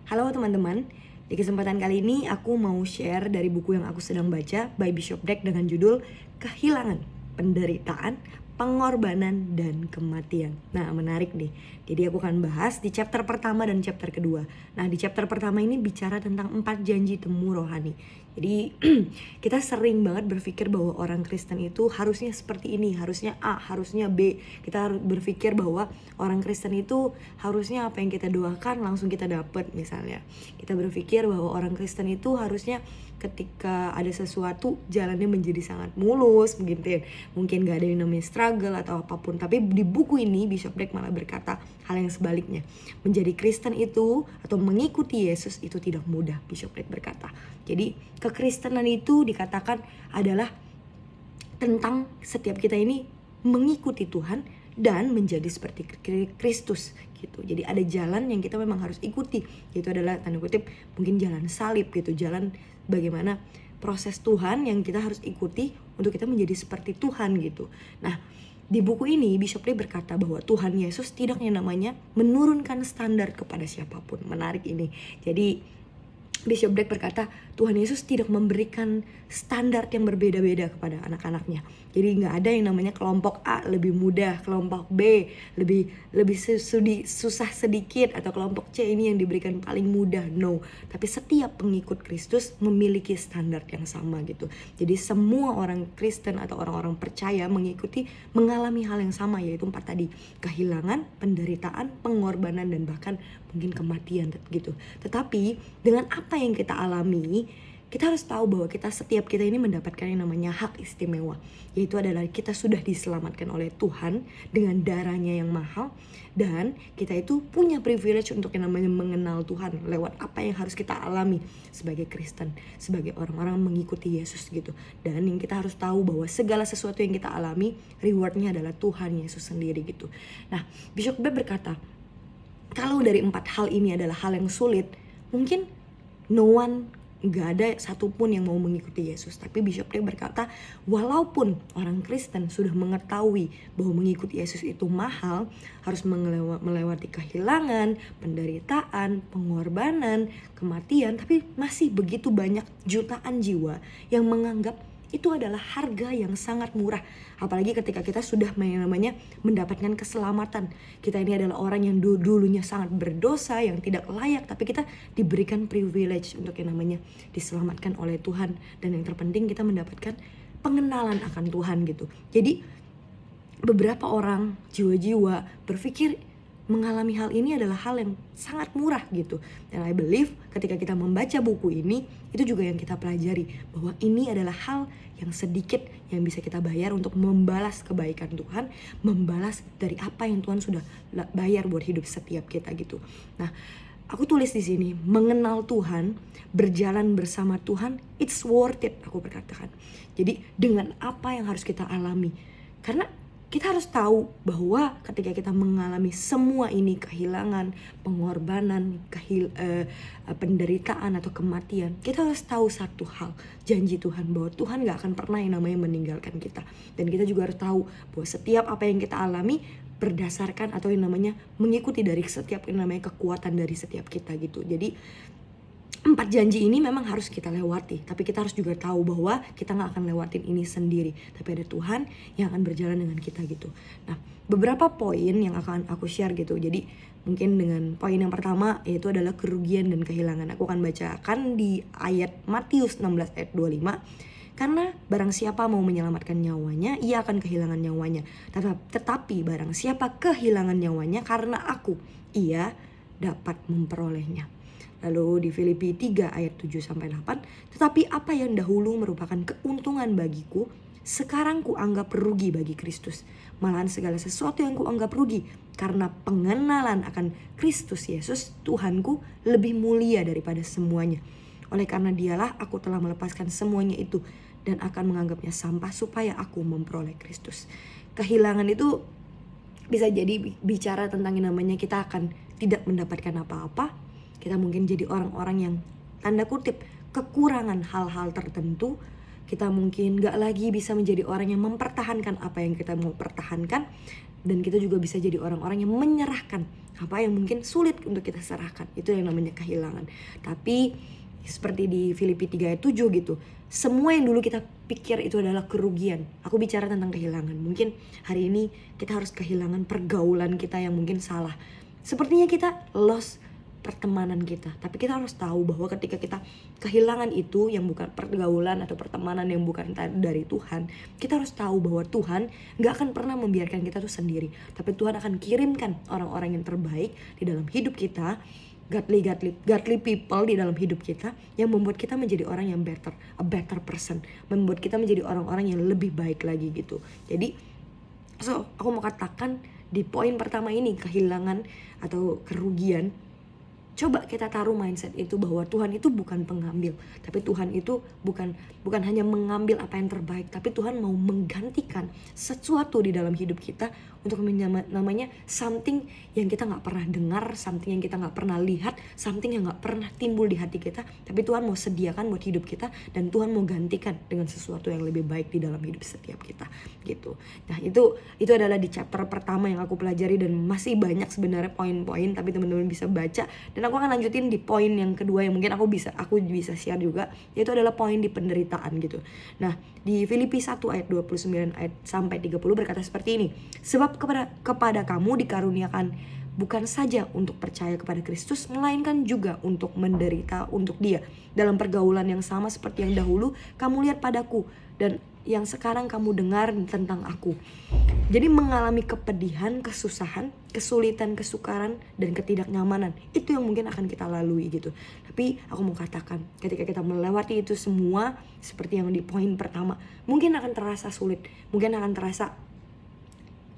Halo teman-teman, di kesempatan kali ini aku mau share dari buku yang aku sedang baca by Bishop Dek dengan judul Kehilangan, Penderitaan, Pengorbanan, dan Kematian. Nah, menarik nih. Jadi aku akan bahas di chapter pertama dan chapter kedua. Nah, di chapter pertama ini bicara tentang 4 janji temu rohani. Jadi kita sering banget berpikir bahwa orang Kristen itu harusnya seperti ini, harusnya A, harusnya B. Kita harus berpikir bahwa orang Kristen itu harusnya apa yang kita doakan langsung kita dapat misalnya. Kita berpikir bahwa orang Kristen itu harusnya ketika ada sesuatu jalannya menjadi sangat mulus begitu. Mungkin gak ada yang namanya struggle atau apapun. Tapi di buku ini Bishop Dek malah berkata hal yang sebaliknya. Menjadi Kristen itu atau mengikuti Yesus itu tidak mudah, Bishop Dek berkata. Jadi kekristenan itu dikatakan adalah tentang setiap kita ini mengikuti Tuhan dan menjadi seperti Kristus gitu. Jadi ada jalan yang kita memang harus ikuti, yaitu adalah tanda kutip mungkin jalan salib gitu, jalan bagaimana proses Tuhan yang kita harus ikuti untuk kita menjadi seperti Tuhan gitu. Nah, di buku ini Bishop Lee berkata bahwa Tuhan Yesus tidak yang namanya menurunkan standar kepada siapapun. Menarik ini. Jadi Bishop Dek berkata Tuhan Yesus tidak memberikan standar yang berbeda-beda kepada anak-anaknya. Jadi gak ada yang namanya kelompok A lebih mudah, kelompok B lebih susah sedikit, atau kelompok C ini yang diberikan paling mudah. No, tapi setiap pengikut Kristus memiliki standar yang sama gitu. Jadi semua orang Kristen atau orang-orang percaya mengalami hal yang sama, yaitu 4 tadi: kehilangan, penderitaan, pengorbanan, dan bahkan mungkin kematian gitu. Tetapi dengan apa yang kita alami, kita harus tahu bahwa setiap kita ini mendapatkan yang namanya hak istimewa, yaitu adalah kita sudah diselamatkan oleh Tuhan dengan darahnya yang mahal, dan kita itu punya privilege untuk yang namanya mengenal Tuhan lewat apa yang harus kita alami sebagai Kristen, sebagai orang-orang mengikuti Yesus gitu. Dan yang kita harus tahu bahwa segala sesuatu yang kita alami, rewardnya adalah Tuhan Yesus sendiri gitu. Nah, Bishop B berkata, kalau dari 4 hal ini adalah hal yang sulit, mungkin gak ada satupun yang mau mengikuti Yesus. Tapi Bishop Dek berkata, walaupun orang Kristen sudah mengetahui bahwa mengikuti Yesus itu mahal, harus melewati kehilangan, penderitaan, pengorbanan, kematian, tapi masih begitu banyak jutaan jiwa yang menganggap itu adalah harga yang sangat murah. Apalagi ketika kita sudah mendapatkan keselamatan. Kita ini adalah orang yang dulunya sangat berdosa, yang tidak layak, tapi kita diberikan privilege untuk yang namanya diselamatkan oleh Tuhan. Dan yang terpenting kita mendapatkan pengenalan akan Tuhan gitu. Jadi beberapa orang, jiwa-jiwa berpikir mengalami hal ini adalah hal yang sangat murah gitu. Dan I believe ketika kita membaca buku ini, itu juga yang kita pelajari, bahwa ini adalah hal yang sedikit yang bisa kita bayar untuk membalas kebaikan Tuhan, membalas dari apa yang Tuhan sudah bayar buat hidup setiap kita gitu. Nah, aku tulis di sini, mengenal Tuhan, berjalan bersama Tuhan, it's worth it, aku berkatakan. Jadi dengan apa yang harus kita alami, karena kita harus tahu bahwa ketika kita mengalami semua ini, kehilangan, pengorbanan, penderitaan atau kematian, kita harus tahu satu hal, janji Tuhan, bahwa Tuhan gak akan pernah yang namanya meninggalkan kita. Dan kita juga harus tahu bahwa setiap apa yang kita alami berdasarkan atau yang namanya mengikuti dari setiap yang namanya kekuatan dari setiap kita gitu. Jadi 4 janji ini memang harus kita lewati, tapi kita harus juga tahu bahwa kita gak akan lewatin ini sendiri, tapi ada Tuhan yang akan berjalan dengan kita gitu. Nah, beberapa poin yang akan aku share gitu. Jadi mungkin dengan poin yang pertama, yaitu adalah kerugian dan kehilangan. Aku akan bacakan di ayat Matius 16 ayat 25. Karena barang siapa mau menyelamatkan nyawanya, ia akan kehilangan nyawanya. Tetapi barang siapa kehilangan nyawanya karena aku, ia dapat memperolehnya. Lalu di Filipi 3 ayat 7-8, tetapi apa yang dahulu merupakan keuntungan bagiku, sekarang kuanggap rugi bagi Kristus. Malahan segala sesuatu yang kuanggap rugi, karena pengenalan akan Kristus Yesus, Tuhanku, lebih mulia daripada semuanya. Oleh karena dialah aku telah melepaskan semuanya itu, dan akan menganggapnya sampah supaya aku memperoleh Kristus. Kehilangan itu bisa jadi bicara tentang yang namanya kita akan tidak mendapatkan apa-apa. Kita mungkin jadi orang-orang yang tanda kutip kekurangan hal-hal tertentu. kita mungkin gak lagi bisa menjadi orang yang mempertahankan apa yang kita mau pertahankan, dan kita juga bisa jadi orang-orang yang menyerahkan apa yang mungkin sulit untuk kita serahkan. Itu yang namanya kehilangan. Tapi seperti di Filipi 3 ayat 7 gitu, semua yang dulu kita pikir itu adalah kerugian. Aku bicara tentang kehilangan. Mungkin hari ini kita harus kehilangan pergaulan kita yang mungkin salah. Sepertinya kita lost pertemanan kita, tapi kita harus tahu bahwa ketika kita kehilangan itu yang bukan pergaulan atau pertemanan yang bukan dari Tuhan, kita harus tahu bahwa Tuhan gak akan pernah membiarkan kita tuh sendiri, tapi Tuhan akan kirimkan orang-orang yang terbaik di dalam hidup kita, godly people di dalam hidup kita, yang membuat kita menjadi orang yang a better person, membuat kita menjadi orang-orang yang lebih baik lagi gitu. Jadi aku mau katakan di poin pertama ini, kehilangan atau kerugian, coba kita taruh mindset itu bahwa Tuhan itu bukan pengambil, tapi Tuhan itu bukan hanya mengambil apa yang terbaik, tapi Tuhan mau menggantikan sesuatu di dalam hidup kita untuk namanya something yang kita gak pernah dengar, something yang kita gak pernah lihat, something yang gak pernah timbul di hati kita, tapi Tuhan mau sediakan buat hidup kita, dan Tuhan mau gantikan dengan sesuatu yang lebih baik di dalam hidup setiap kita gitu. Nah itu adalah di chapter pertama yang aku pelajari, dan masih banyak sebenarnya poin-poin, tapi teman-teman bisa baca, dan aku akan lanjutin di poin yang kedua yang mungkin aku bisa share juga, yaitu adalah poin di penderitaan gitu. Nah di Filipi 1 ayat 29 ayat sampai 30 berkata seperti ini, sebab kepada kamu dikaruniakan bukan saja untuk percaya kepada Kristus, melainkan juga untuk menderita untuk Dia, dalam pergaulan yang sama seperti yang dahulu kamu lihat padaku dan yang sekarang kamu dengar tentang aku. Jadi mengalami kepedihan, kesusahan, kesulitan, kesukaran, dan ketidaknyamanan, itu yang mungkin akan kita lalui gitu. Tapi aku mau katakan, ketika kita melewati itu semua, seperti yang di poin pertama, mungkin akan terasa sulit, mungkin akan terasa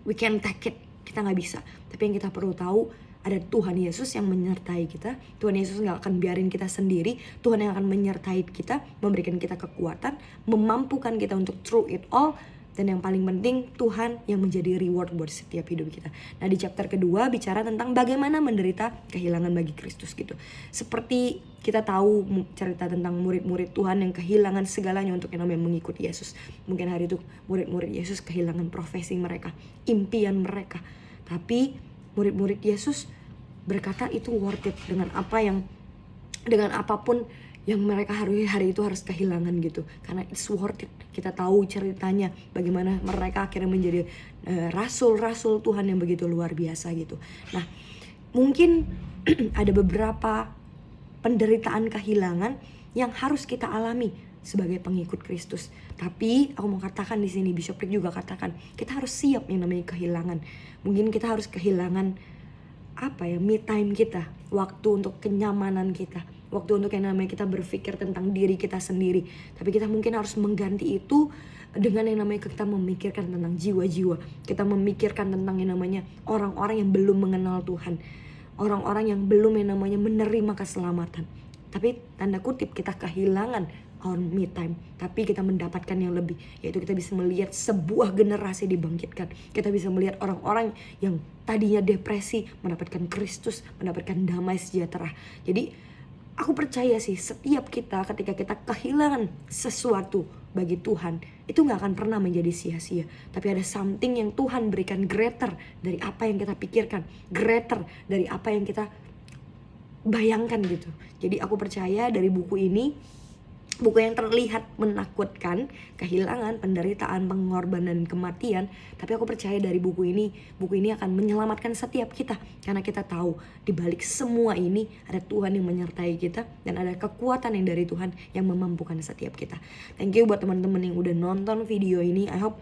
we can't take it, kita gak bisa. Tapi yang kita perlu tahu, ada Tuhan Yesus yang menyertai kita. Tuhan Yesus gak akan biarin kita sendiri. Tuhan yang akan menyertai kita, memberikan kita kekuatan, memampukan kita untuk through it all. Dan yang paling penting, Tuhan yang menjadi reward buat setiap hidup kita. Nah di chapter kedua bicara tentang bagaimana menderita kehilangan bagi Kristus gitu. Seperti kita tahu cerita tentang murid-murid Tuhan yang kehilangan segalanya untuk yang namanya mengikuti Yesus. Mungkin hari itu murid-murid Yesus kehilangan profesi mereka, impian mereka. Tapi murid-murid Yesus berkata itu worth it dengan apapun yang mereka hari itu harus kehilangan gitu, karena it's worth it. Kita tahu ceritanya bagaimana mereka akhirnya menjadi rasul-rasul Tuhan yang begitu luar biasa gitu. Nah mungkin ada beberapa penderitaan kehilangan yang harus kita alami sebagai pengikut Kristus. Tapi aku mau katakan di sini, Bishop Rick juga katakan, kita harus siap yang namanya kehilangan. Mungkin kita harus kehilangan me time kita, waktu untuk kenyamanan kita, waktu untuk yang namanya kita berpikir tentang diri kita sendiri. Tapi kita mungkin harus mengganti itu dengan yang namanya kita memikirkan tentang jiwa-jiwa. Kita memikirkan tentang yang namanya orang-orang yang belum mengenal Tuhan, orang-orang yang belum yang namanya menerima keselamatan. Tapi tanda kutip kita kehilangan our me time, tapi kita mendapatkan yang lebih, yaitu kita bisa melihat sebuah generasi dibangkitkan. Kita bisa melihat orang-orang yang tadinya depresi mendapatkan Kristus, mendapatkan damai sejahtera. Jadi aku percaya sih, setiap kita ketika kita kehilangan sesuatu bagi Tuhan, itu gak akan pernah menjadi sia-sia. Tapi ada something yang Tuhan berikan greater dari apa yang kita pikirkan, greater dari apa yang kita bayangkan gitu. Jadi aku percaya dari buku ini, buku yang terlihat menakutkan, kehilangan, penderitaan, pengorbanan, kematian, tapi aku percaya dari buku ini akan menyelamatkan setiap kita, karena kita tahu di balik semua ini ada Tuhan yang menyertai kita, dan ada kekuatan yang dari Tuhan yang memampukan setiap kita. Thank you buat teman-teman yang udah nonton video ini. I hope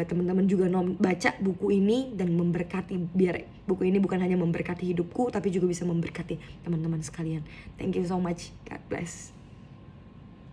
teman-teman juga baca buku ini dan memberkati, biar buku ini bukan hanya memberkati hidupku, tapi juga bisa memberkati teman-teman sekalian. Thank you so much. God bless.